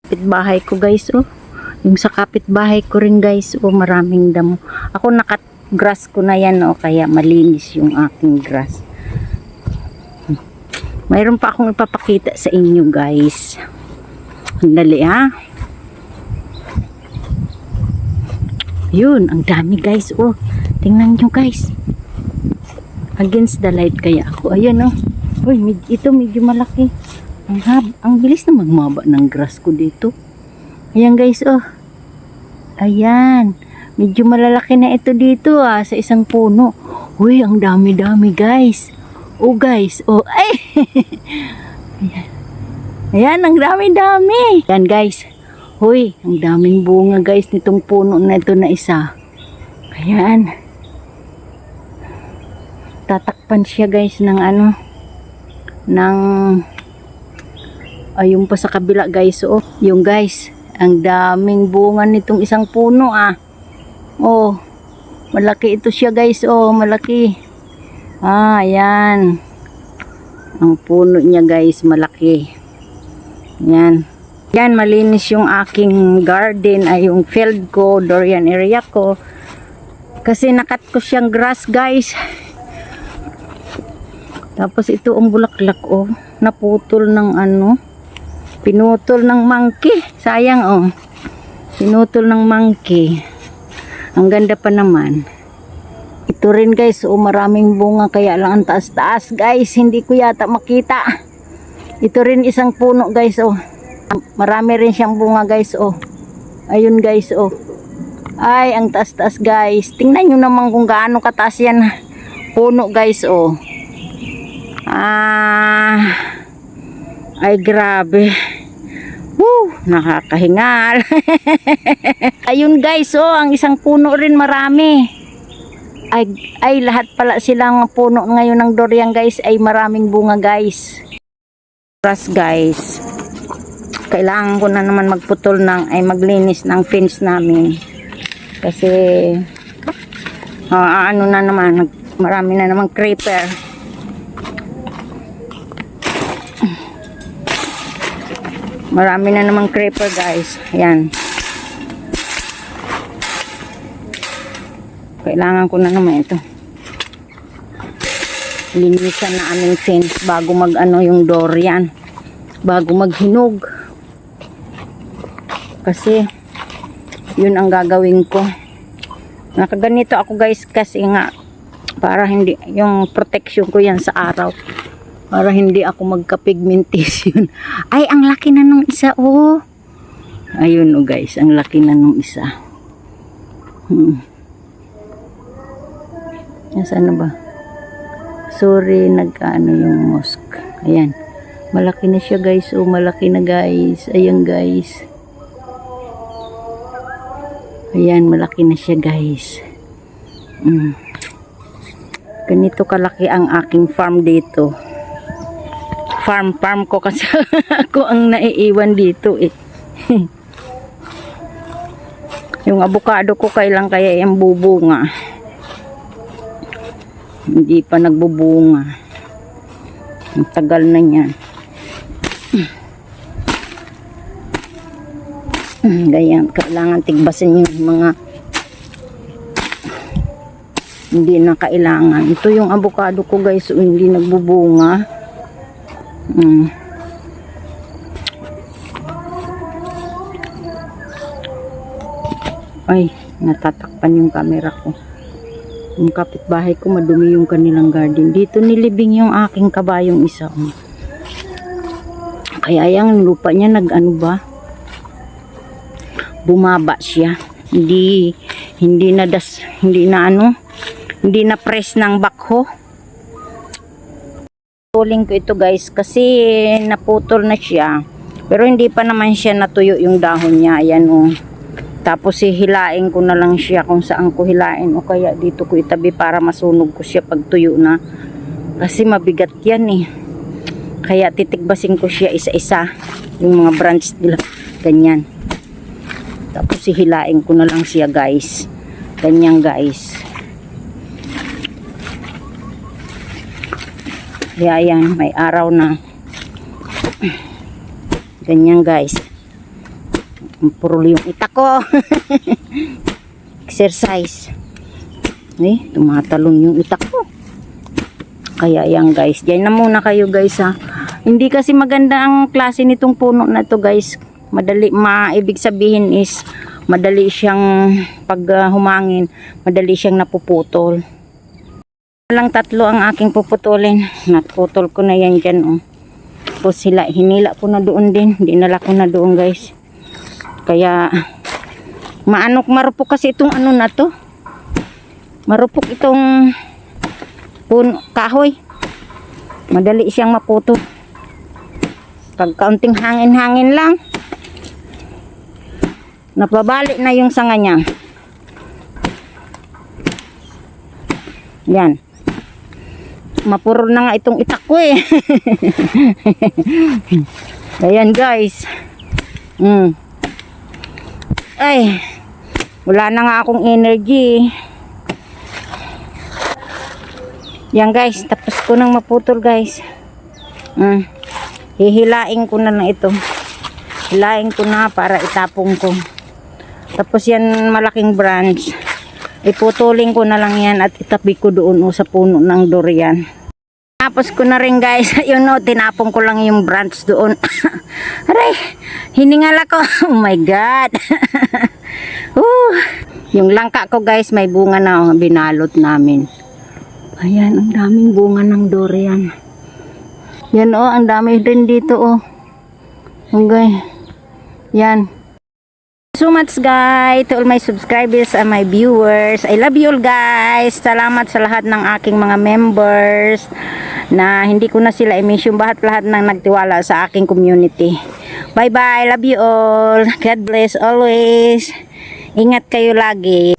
kapitbahay ko guys, oh. Yung sa kapitbahay ko rin guys, oh, maraming damo. Ako grass ko na yan, oh, kaya malinis yung aking grass. Mayroon pa akong ipapakita sa inyo guys. Dali ha. Yun, ang dami guys, oh. Tingnan nyo guys. Against the light kaya ako. Ayan, oh. Uy, ito medyo malaki. Ang bilis na magmaba ng grass ko dito. Ayan guys, oh. Ayan. Medyo malalaki na ito dito, ah, sa isang puno. Uy, ang dami-dami guys. Oh guys, oh. Ay. Ayan. Ayan, ang dami-dami. Ayan guys. Uy, ang daming bunga guys nitong puno na ito na isa. Ayan. Tatakpan siya guys ng ano, ng ayun pa sa kabila guys, oh. Yung guys, ang daming bunga nitong isang puno, ah. Oh, malaki ito siya guys, oh, malaki. Ah, ayan. Ang puno niya guys, malaki. Ayan. Yan, malinis yung aking garden, ay yung field ko, durian area ko. Kasi nakat ko siyang grass guys. Tapos ito ang bulaklak, oh. Naputol ng ano. Pinutol ng monkey. Sayang, oh. Pinutol ng monkey. Ang ganda pa naman. Ito rin guys, oh, maraming bunga. Kaya lang ang taas-taas guys. Hindi ko yata makita. Ito rin isang puno guys, oh. Marami rin siyang bunga guys, oh. Ayun guys, oh. Ay, ang taas-taas guys. Tingnan nyo naman kung gaano kataas yan puno guys, oh. Ay grabe. Woo, nakakahingal. Ayun guys, oh, ang isang puno rin marami. Ay lahat pala silang puno ngayon ng durian guys ay maraming bunga guys. Guys, kailangan ko na naman magputol maglinis ng fence namin. Kasi ano na naman, marami na naman creeper. Marami na namang creeper guys. Ayan. Kailangan ko na naman ito. Linisan na aming fence bago mag-ano yung durian. Bago maghinog. Kasi yun ang gagawin ko. Nakaganito ako guys kasi nga para hindi yung protection ko yan sa araw. Para hindi ako magka-pigmentation. Ay, ang laki na nung isa, oh. Ayun, oh guys, ang laki na nung isa. Nasaan na ba? Sorry, nag-ano yung mosque. Ayan. Malaki na siya guys, oh. Malaki na guys. Ayan guys. Ayan, malaki na siya guys. Ganito kalaki ang aking farm dito. Farm ko kasi ako ang naiiwan dito eh. Yung avocado ko kailan kaya yung bubunga. Hindi pa nagbubunga. Ang tagal na yan. Ganyan, kailangan tigbasin yung mga hindi na kailangan. Ito yung avocado ko guys, hindi nagbubunga. Ay, natatakpan yung camera ko. Yung kapitbahay ko, madumi yung kanilang garden. Dito nilibing yung aking kabayong isa. Kaya yung lupa niya nag-ano ba? Bumaba siya. Hindi na press ng backhoe. Tuling ko ito guys kasi naputol na siya. Pero hindi pa naman siya natuyo yung dahon niya. Ayan, oh. Tapos hihilain ko na lang siya kung saan ko hilain o kaya dito ko itabi para masunog ko siya pag tuyo na. Kasi mabigat yan eh. Kaya titigbasin ko siya isa-isa. Yung mga branch nila. Ganyan. Tapos hihilain ko na lang siya guys. Ganyan guys. Kaya yan, may araw na. Ganyan guys. Puro yung itak ko. Exercise. Tumatalon yung itak ko. Kaya yan guys. Diyan na muna kayo guys ha. Hindi kasi maganda ang klase nitong puno na to guys. Ibig sabihin is madali siyang pag humangin, madali siyang napuputol. Lang 3 ang aking puputulin. Naputol ko na yan dyan oh. Tapos sila, hinila ko na doon din. Dinala ko na doon guys. Kaya marupok kasi itong ano na to. Marupok itong puno, kahoy. Madali siyang maputo. Pag kaunting hangin-hangin lang, napabalik na yung sanga niya. Yan. Mapuro na nga itong itak ko eh. Ayan guys. Ay, wala na nga akong energy. Yan guys, tapos ko nang maputol guys. Hihilain ko na lang ito. Hilain ko na para itapong ko. Tapos yan malaking branch. Iputulin ko na lang yan at itabi ko doon sa puno ng durian. Tapos ko na rin guys. Yun o, tinapong ko lang yung branch doon. Aray, hiningal ako. Oh my God. Yung langka ko guys, may bunga na binalot namin. Ayan, ang daming bunga ng durian. Yan oh, ang dami din dito oh. Okay. Yan. So much guys to all my subscribers and my viewers. I love you all guys. Salamat sa lahat ng aking mga members na hindi ko na sila i-mention, lahat ng nagtiwala sa aking community. Bye bye. Love you all. God bless always. Ingat kayo lagi.